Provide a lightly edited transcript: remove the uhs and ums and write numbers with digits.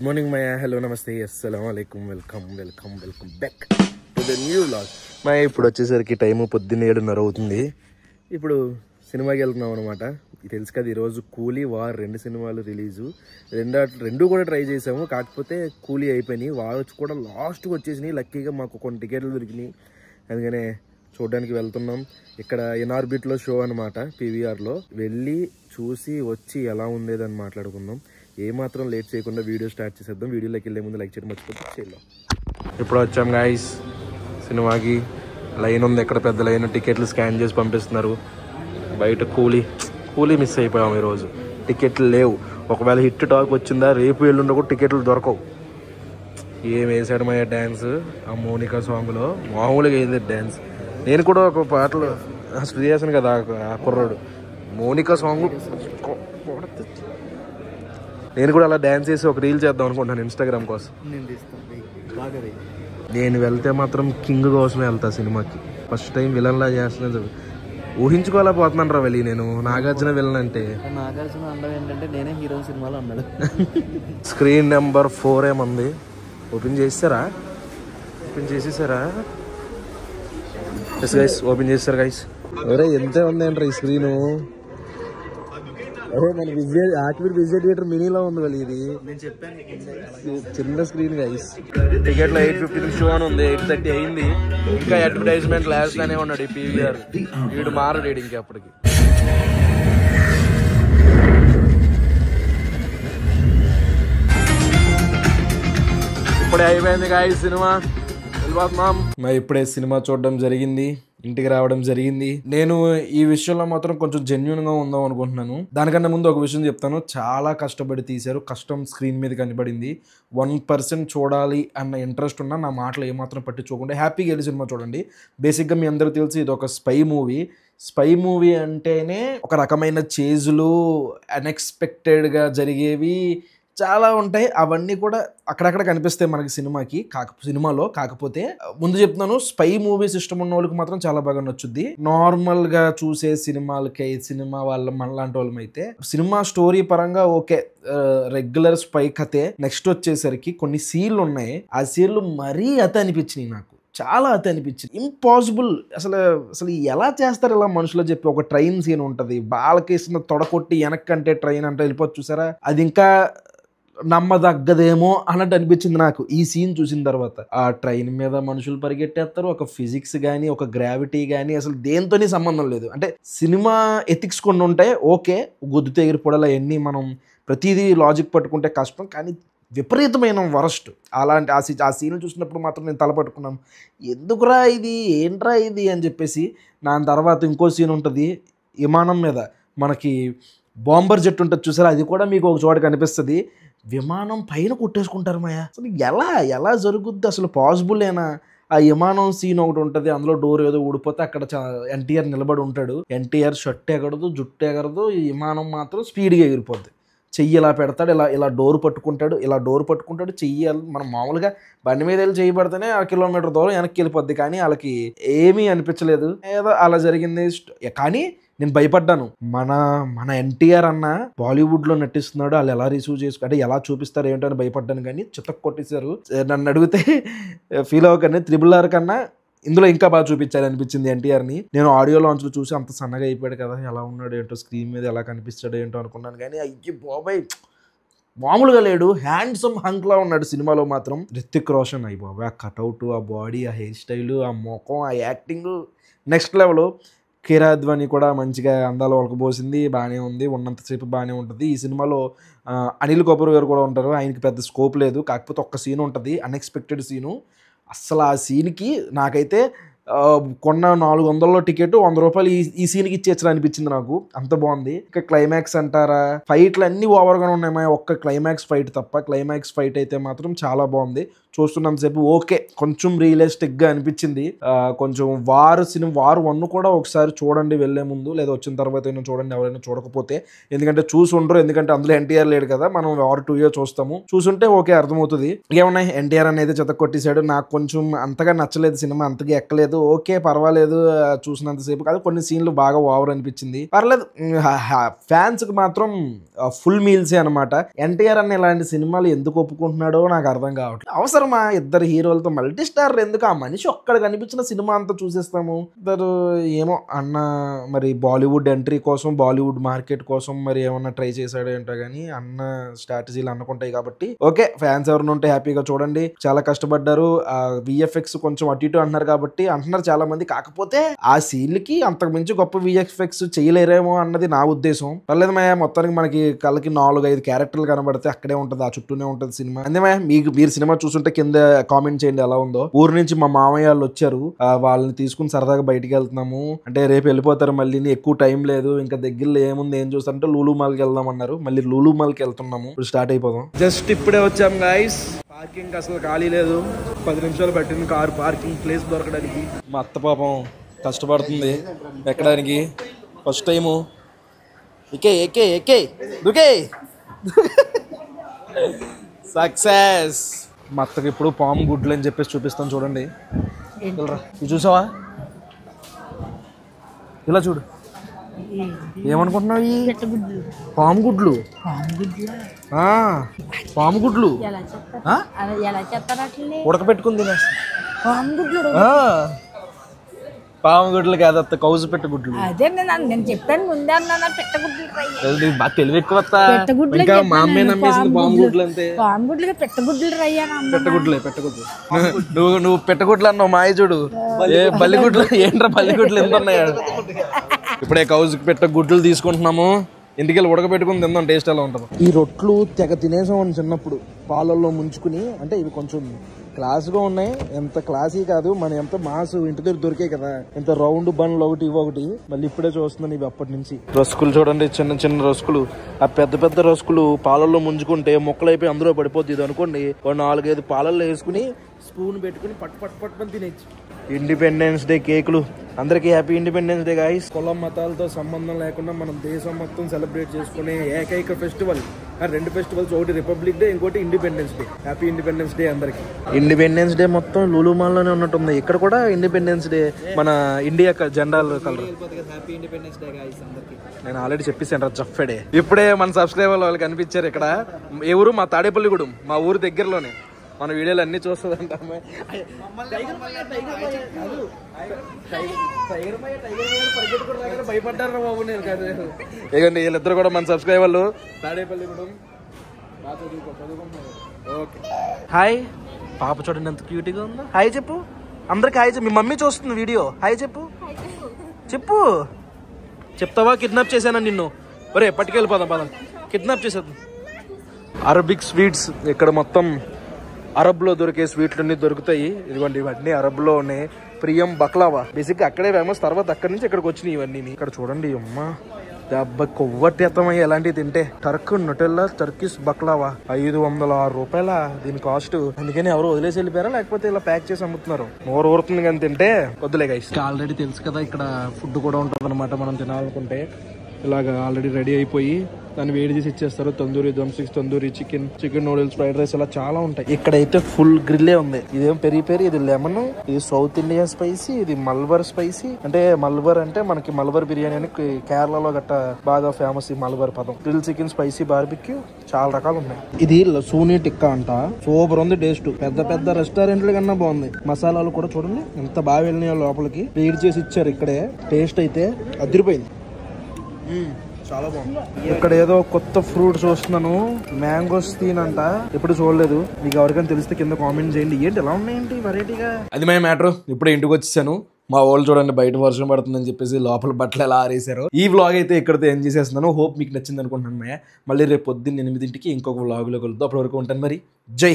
Morning మయా, hello, నమస్తే, అస్సలాము అలైకుం, welcome back to the new vlog. మయా ఇప్పుడు వచ్చేసరికి టైము పొద్దున్న 7:30 అవుతుంది. ఇప్పుడు సినిమాకి వెళ్తున్నాం అనమాట. తెలుసు కదా, ఈరోజు కూలీ వార్ 2 సినిమాలు రిలీజు. రెండు కూడా ట్రై చేసాము, కాకపోతే కూలీ అయిపోయినాయి. వార్ వచ్చి కూడా లాస్ట్కి వచ్చేసినాయి. లక్కీగా మాకు కొన్ని టికెట్లు దొరికినాయి, అందుకనే చూడడానికి వెళ్తున్నాం. ఇక్కడ ఎన్ఆర్బిట్లో షో అనమాట, పీవీఆర్లో. వెళ్ళి చూసి వచ్చి ఎలా ఉండేదని మాట్లాడుకుందాం. ఏమాత్రం లేట్ చేయకుండా వీడియో స్టార్ట్ చేసేద్దాం. వీడియోలోకి వెళ్ళే ముందు లైక్ చేయడం మర్చిపోతే చేయాలి. ఇప్పుడు వచ్చాం గాయ్స్ సినిమాకి. లైన్ ఉంది, ఎక్కడ పెద్ద లైన్. టికెట్లు స్కాన్ చేసి పంపిస్తున్నారు. బయట కూలీ మిస్ అయిపోయాం ఈరోజు. టికెట్లు లేవు. ఒకవేళ హిట్ టాక్ వచ్చిందా రేపు ఎల్లుండి కూడా టికెట్లు దొరకవు. ఏం వేసాడు మా డ్యాన్స్ ఆ మోనికా సాంగ్లో, మామూలుగా అయింది డ్యాన్స్. నేను కూడా ఒక పాటలో స్టడీ చేశాను కదా ఆ కుర్రాడు. మోనికా సాంగ్ నేను కూడా అలా డ్యాన్స్ చేసి ఒక రీల్ చేద్దాం అనుకుంటాను ఇన్స్టాగ్రామ్ కోసం. నేను వెళ్తే మాత్రం కింగ్ కోసమే వెళ్తా సినిమాకి. ఫస్ట్ టైం విలన్లా చేస్తున్నా. ఊహించుకోలేకపోతున్నాను రా వెళ్ళి. నేను నాగార్జున విలన్ అంటే, నాగార్జున అండం ఏంటంటే నేనే హీరో సినిమాలో అన్నాడు. స్క్రీన్ నెంబర్ 4 ఏమంది. ఓపెన్ చేస్తారా? ఓపెన్ చేసేసారా? ఎస్ గైస్, ఓపెన్ చేస్తారు గైస్. అరే ఎంత ఉంది అంటారు ఈ స్క్రీను. అరే మన విజయ్ థియేటర్ మినీలో ఉంది వాళ్ళు. ఇది నేను చెప్పాను చిన్న స్క్రీన్ గైస్. టికెట్లో 8:50 షో అని ఉంది. 8:30 అయింది. ఇంకా అడ్వర్టైజ్మెంట్ లాస్ట్ గానే ఉన్నాడు ఈ పీవీఆర్. వీడు మారడు ఇంకా అప్పటికి. ఇప్పుడే అయిపోయింది గాయస్ సినిమా. వెళ్ళిపోతున్నాం. ఇప్పుడే సినిమా చూడడం జరిగింది, ఇంటికి రావడం జరిగింది. నేను ఈ విషయంలో మాత్రం కొంచెం జెన్యున్ గా ఉందాం అనుకుంటున్నాను. దానికన్నా ముందు ఒక విషయం చెప్తాను. చాలా కష్టపడి తీశారు. కష్టం స్క్రీన్ మీద కనబడింది. 1% చూడాలి అన్న ఇంట్రెస్ట్ ఉన్నా నా మాటలు ఏమాత్రం పట్టించుకోకుండా హ్యాపీగా వెళ్ళి సినిమా చూడండి. బేసిక్గా మీ అందరూ తెలిసి ఇది ఒక స్పై మూవీ. స్పై మూవీ అంటేనే ఒక రకమైన చేజులు, అన్ఎక్స్పెక్టెడ్గా జరిగేవి చాలా ఉంటాయి. అవన్నీ కూడా అక్కడక్కడ కనిపిస్తాయి మనకి సినిమాలో. కాకపోతే ముందు చెప్తున్నాను, స్పై మూవీస్ ఇష్టం ఉన్న వాళ్ళకి మాత్రం చాలా బాగా నచ్చుద్ది. నార్మల్ గా చూసే సినిమా మనలాంటి వాళ్ళం అయితే సినిమా స్టోరీ పరంగా ఓకే, రెగ్యులర్ స్పై కథే. నెక్స్ట్ వచ్చేసరికి కొన్ని సీన్లు ఉన్నాయి. ఆ సీన్లు మరీ అనిపించినాయి నాకు. చాలా అనిపించింది. ఇంపాసిబుల్. అసలు ఎలా చేస్తారు ఇలా మనుషులు చెప్పి. ఒక ట్రైన్ సీన్ ఉంటుంది, బాలకేసిన తొడకొట్టి వెనక్కంటే ట్రైన్ అంటే వెళ్ళిపోతుంది చూసారా. అది ఇంకా నమ్మదగ్గదేమో అన్నట్టు అనిపించింది నాకు ఈ సీన్ చూసిన తర్వాత. ఆ ట్రైన్ మీద మనుషులు పరిగెట్టేస్తారు. ఒక ఫిజిక్స్ కానీ ఒక గ్రావిటీ కానీ అసలు దేంతోనే సంబంధం లేదు. అంటే సినిమా ఎథిక్స్ కొన్ని ఉంటాయి, ఓకే, గుద్దుతో ఎగిరిపోవడాలు అవన్నీ మనం ప్రతిదీ లాజిక్ పట్టుకుంటే కష్టం. కానీ విపరీతమైన వరస్ట్. అలాంటి ఆ సీన్ చూసినప్పుడు మాత్రం నేను తలపట్టుకున్నాను, ఎందుకురా ఇది, ఏంట్రా ఇది అని చెప్పేసి. దాని తర్వాత ఇంకో సీన్ ఉంటుంది విమానం మీద. మనకి బాంబర్ జెట్ ఉంటుంది చూసారా, అది కూడా మీకు ఒక చోట కనిపిస్తుంది. విమానం పైన కొట్టేసుకుంటారు మాయా. అసలు ఎలా జరుగుద్ది, అసలు పాసిబుల్ ఏనా? ఆ విమానం సీన్ ఒకటి ఉంటుంది, అందులో డోర్ ఏదో ఊడిపోతే అక్కడ ఎన్టీఆర్ నిలబడి ఉంటాడు. ఎన్టీఆర్ షర్ట్ ఎగరదు, జుట్టు ఎగరదు, ఈ విమానం మాత్రం స్పీడ్గా ఎగిరిపోద్ది. చెయ్యి ఇలా పెడతాడు, ఇలా డోర్ పట్టుకుంటాడు. చెయ్యి మనం మామూలుగా బండి మీద వెళ్ళి చెయ్యి పడితేనే 1 కిలోమీటర్ దూరం వెనక్కి వెళ్ళిపోద్ది. కానీ వాళ్ళకి ఏమీ అనిపించలేదు, ఏదో అలా జరిగింది. కానీ నేను భయపడ్డాను. మన ఎన్టీఆర్ అన్న బాలీవుడ్ లో నటిస్తున్నాడు, వాళ్ళు ఎలా రిసీవ్ అంటే ఎలా చూపిస్తారు ఏంటో అని భయపడ్డాను. కానీ చితక్ కొట్టేశారు. నన్ను అడిగితే ఫీల్ అవ్వకనే RRR కన్నా ఇందులో ఇంకా బాగా చూపించారు అనిపించింది ఎన్టీఆర్ని. నేను ఆడియో లాంచ్లో చూసి అంత సన్నగా అయిపోయాడు కదా, ఎలా ఉన్నాడు ఏంటో, స్క్రీన్ మీద ఎలా కనిపిస్తాడో ఏంటో అనుకున్నాను. కానీ అయ్యి బాబాయ్ మామూలుగా లేడు, హ్యాండ్సమ్ హంక్లా ఉన్నాడు సినిమాలో మాత్రం. రితిక్ రోషన్ అయ్యి బాబాయ్, ఆ కట్అవుట్, ఆ బాడీ, ఆ హెయిర్ స్టైలు, ఆ ముఖం, ఆ యాక్టింగ్ నెక్స్ట్ లెవెల్. కిరా అద్వానీ కూడా మంచిగా అందాలు ఒలకబోసింది, బాగానే ఉంది. ఉన్నంతసేపు బాగానే ఉంటుంది. ఈ సినిమాలో అనిల్ కపూర్ గారు కూడా ఉంటారు. ఆయనకి పెద్ద స్కోప్ లేదు, కాకపోతే ఒక్క సీన్ ఉంటుంది, అన్ఎక్స్పెక్టెడ్ సీను. అస్సలు ఆ సీన్కి నాకైతే కొన్న 400లో టికెట్ 100 రూపాయలు ఈ సీన్కి ఇచ్చేచ్చని అనిపించింది నాకు. అంత బాగుంది. ఇంకా క్లైమాక్స్ అంటారా, ఫైట్లు అన్నీ ఓవర్గానే ఉన్నాయి. ఒక్క క్లైమాక్స్ ఫైట్ తప్ప. క్లైమాక్స్ ఫైట్ అయితే మాత్రం చాలా బాగుంది. చూస్తున్నంతసేపు ఓకే, కొంచెం రియలిస్టిక్ గా అనిపించింది. కొంచెం వార్ 1 కూడా ఒకసారి చూడండి వెళ్లే ముందు, లేదా వచ్చిన తర్వాత అయినా చూడండి ఎవరైనా చూడకపోతే. ఎందుకంటే చూసి ఉండరు, ఎందుకంటే అందులో ఎన్టీఆర్ లేడు కదా, మనం వార్ 2 చూస్తాము. చూసుంటే ఓకే అర్థమవుతుంది. ఏమన్నా ఎన్టీఆర్ అనేది చెత్త కొట్టేశాడు, నాకు కొంచెం అంతగా నచ్చలేదు సినిమా, అంతగా ఎక్కలేదు. ఓకే పర్వాలేదు, చూసినంతసేపు కాదు, కొన్ని సీన్లు బాగా ఓవర్ అనిపించింది, పర్లేదు. ఫ్యాన్స్ కి మాత్రం ఫుల్ మీల్సే అనమాట. ఎన్టీఆర్ అన్న ఇలాంటి సినిమాలు ఎందుకు ఒప్పుకుంటున్నాడో నాకు అర్థం కావట్లేదు. అవసరమా ఇద్దరు హీరోలతో మల్టీ స్టార్ ఎందుకు? ఆ మనిషి ఒక్కడ కనిపించిన సినిమా అంతా చూసేస్తాము. ఇద్దరు ఏమో అన్న మరి బాలీవుడ్ ఎంట్రీ కోసం, బాలీవుడ్ మార్కెట్ కోసం మరి ఏమన్నా ట్రై చేశాడు ఏంటో గానీ, అన్న స్ట్రాటజీలు అనుకుంటాయి కాబట్టి ఓకే. ఫ్యాన్స్ ఎవరైనా ఉంటే హ్యాపీగా చూడండి. చాలా కష్టపడ్డారు. విఎఫ్ఎక్స్ కొంచెం అటు ఇటు అంటున్నారు కాబట్టి అంటున్నారు చాలా మంది. కాకపోతే ఆ సీన్లకి అంతకు మించి గొప్ప విఎఫ్ఎక్స్ చేయలేరేమో అన్నది నా ఉద్దేశం. పర్లేదు మా, మొత్తానికి మనకి కళ్ళకి 4-5 క్యారెక్టర్లు కనబడితే అక్కడే ఉంటది, ఆ చుట్టూనే ఉంటది సినిమా. అంతే మా, మీరు సినిమా చూస్తుంటే కింద కామెంట్ చేయండి ఎలా ఉందో. ఊరు నుంచి మా మామయ్య వాళ్ళు వచ్చారు, వాళ్ళని తీసుకుని సరదాగా బయటికి వెళ్తున్నాము అంటే, రేపు వెళ్ళిపోతారు మళ్ళీ, ఎక్కువ టైం లేదు, ఇంకా దగ్గరలో ఏముంది ఏం చూస్తారంటే లూలు మాల్కి వెళ్దాం అన్నారు. మళ్ళీ లూలు మాల్కి వెళ్తున్నాము, ఇప్పుడు స్టార్ట్ అయిపోదాం. జస్ట్ ఇప్పుడే వచ్చాం గైస్. పార్కింగ్ అసలు ఖాళీ లేదు, 10 నిమిషాలు పట్టింది కార్ పార్కింగ్ ప్లేస్ దొరకడానికి. మా అత్త పాపం కష్టపడుతుంది ఎక్కడానికి. ఫస్ట్ టైము ఎక్కే దుకే సక్సెస్. మా అత్తకి ఇప్పుడు పాము గుడ్లు అని చెప్పేసి చూపిస్తాను చూడండి. ఇది చూసావా? ఇలా చూడు, ఏమనుకుంటున్నావు? ఈ పాము గుడ్లు, పాము గుడ్లు ఉడకబెట్టుకుని తినేస్తా. పాము గుడ్లు కాదత్త, కౌజు పెట్ట గుడ్లు. అదే నేను చెప్పాను ముందే అన్నా, పెట్టగుడ్లు బాగా తెలివి ఎక్కువ. ఇంకా మా అమ్మే నమ్మేసింది పాము గుడ్లు అంతే. పాము గుడ్లు పెట్టగుడ్లు పెట్టగుడ్లే నువ్వు పెట్టగుడ్లు అన్నావు. మాయ చూడు, ఏ బల్లిగుడ్లు ఏంట్రా, బల్లిగుడ్లు ఎంత ఉన్నాయా? ఇప్పుడే కౌజుకి పెట్ట గుడ్లు తీసుకుంటున్నాము, ఇంటికెళ్ళి ఉడకబెట్టుకుని తిందాం, టేస్ట్ ఎలా ఉంటుందో. ఈ రొట్లు తెగ తినేసాం చిన్నప్పుడు, పాలల్లో ముంచుకుని. అంటే ఇవి కొంచెం క్లాస్గా ఉన్నాయి, ఎంత క్లాసీ కాదు, మన ఎంత మాసు ఇంటి దగ్గర దొరికాయి కదా, ఎంత రౌండ్ బండ్లు ఒకటి ఇవి ఒకటి. మళ్ళీ ఇప్పుడే చూస్తున్నాను ఇవి అప్పటి నుంచి. రస్కులు చూడండి, చిన్న చిన్న రస్కులు. ఆ పెద్ద పెద్ద రస్కులు పాలల్లో ముంచుకుంటే మొక్కలైపోయి అందులో పడిపోద్ది. ఇది అనుకోండి 4-5 పాలల్లో వేసుకుని స్పూన్ పెట్టుకుని పట్టు తినేచ్చు. ఇండిపెండెన్స్ డే కేకులు. అందరికీ హ్యాపీ ఇండిపెండెన్స్ డే గాయ్స్. కులం మతాలతో సంబంధం లేకుండా మనం దేశం మొత్తం సెలబ్రేట్ చేసుకునే ఏకైక ఫెస్టివల్, 2 ఫెస్టివల్స్, ఒకటి రిపబ్లిక్ డే, ఇంకోటి Independence Day. Happy Independence Day అందరికి. ఇండిపెండెన్స్ డే మొత్తం లూలు మాల్ లోనే ఉన్నట్టుంది. ఇక్కడ కూడా ఇండిపెండెన్స్ డే, మన ఇండియా జెండాల colour. Happy Independence Day guys అందరికి. నేను ఆల్రెడీ చెప్పేసాను జఫ్ఫడే. ఇప్పుడే మన సబ్స్క్రైబర్ వాళ్ళు కనిపించారు ఇక్కడ. ఏ ఊరు? మా తాడేపల్లిగూడెం, మా ఊరు దగ్గరలోనే. మన వీడియోలు అన్ని చూస్తుందంట అమ్మాయి. భయపడ్డారు బాబు నేను కాదు. ఇదిగోండి వీళ్ళిద్దరు కూడా మన సబ్స్క్రైబర్లు, తాడేపల్లిగూడెం. బాగా చదువుకుంటున్నారు. Okay hi. పాప చూడండి ఎంత క్యూట్గా ఉందో. హాయ్ చెప్పు అందరికి. హాయ్ చెప్పు. మీ మమ్మీ చూస్తుంది వీడియో. హాయ్ చెప్పు. చెప్తావా? కిడ్నాప్ చేశాను నిన్ను. ఒరే పట్టుకెళ్ళిపోదాం, పదం. కిడ్నాప్ చేసేద్దాం. అరబిక్ స్వీట్స్ ఇక్కడ మొత్తం అరబ్లో దొరికే స్వీట్లన్నీ దొరుకుతాయి. ఇదిగోండి ఇవన్నీ అరబ్లో ఉన్నాయి. ప్రియం బక్లావా బేసిక్ అక్కడే ఫేమస్, తర్వాత అక్కడి నుంచి ఇక్కడికి వచ్చినాయి ఇవన్నీ. ఇక్కడ చూడండి అమ్మ, దెబ్బ కొవ్వట్టేత్తమయ్యి ఎలాంటివి తింటే. టర్క్ నొటెల్లా టర్కిష్ బక్లావా 506 రూపాయల దీని కాస్ట్. అందుకని ఎవరు వదిలేసి వెళ్ళిపోయారా, లేకపోతే ఇలా ప్యాక్ చేసి అమ్ముతున్నారు. నోరు ఊరుతుంది కానీ తింటే కొద్దులే గైస్. ఆల్రెడీ తెలుసు కదా ఇక్కడ ఫుడ్ కూడా ఉంటుంది అనమాట. మనం తినాలనుకుంటే ఇలాగ ఆల్రెడీ రెడీ అయిపోయి దాన్ని వేడి చేసి ఇచ్చేస్తారు. Tandoori drumsticks, tandoori chicken noodles, fried rice, ఇలా చాలా ఉంటాయి. ఇక్కడైతే ఫుల్ గ్రిల్లే ఉంది. ఇదేం పెరి, ఇది లెమన్, ఇది సౌత్ ఇండియా స్పైసీ, ఇది మల్బర్ స్పైసీ. అంటే మల్బర్ అంటే మనకి మల్బర్ బిర్యానీ అని కేరళలో గట్ట బాగా ఫేమస్ ఈ మల్బర్ పదం. గ్రిల్ చికెన్, స్పైసీ బార్బిక్యూ, చాలా రకాలు ఉన్నాయి. ఇది లసూని టిక్కా అంట. సూపర్ ఉంది టేస్ట్. పెద్ద రెస్టారెంట్ల కన్నా బాగుంది. మసాలాలు కూడా చూడండి ఎంత బాగా వెళ్ళినాయో లోపలికి. వేడి చేసి ఇచ్చారు ఇక్కడే. టేస్ట్ అయితే అదిరిపోయింది, చాలా బాగుంది. ఇక్కడ ఏదో కొత్త ఫ్రూట్ చూస్తున్నాను, మ్యాంగోస్ అంట. ఎప్పుడు చూడలేదు. మీకు ఎవరికైనా తెలిస్తే కింద కామెంట్ చేయండి. ఏంటి ఎలా ఉన్నాయండి వెరైటీగా. అది మే మ్యాటర్. ఇప్పుడే ఇంటికి వచ్చేసాను. మా వాళ్ళు చూడండి బయట వర్షం పడుతుందని చెప్పేసి లోపల బట్టలు ఎలా ఆరేసారు. ఈ వ్లాగ్ అయితే ఇక్కడితో ఎంజాయ్ చేసేస్తున్నాను. హోప్ మీకు నచ్చింది అనుకుంటున్నాను. మళ్ళీ రేపు పొద్దున్న 8 ఇంకొక వ్లాగ్లో కలుద్దాం. అప్పటి వరకు ఉంటాను మరి. జై.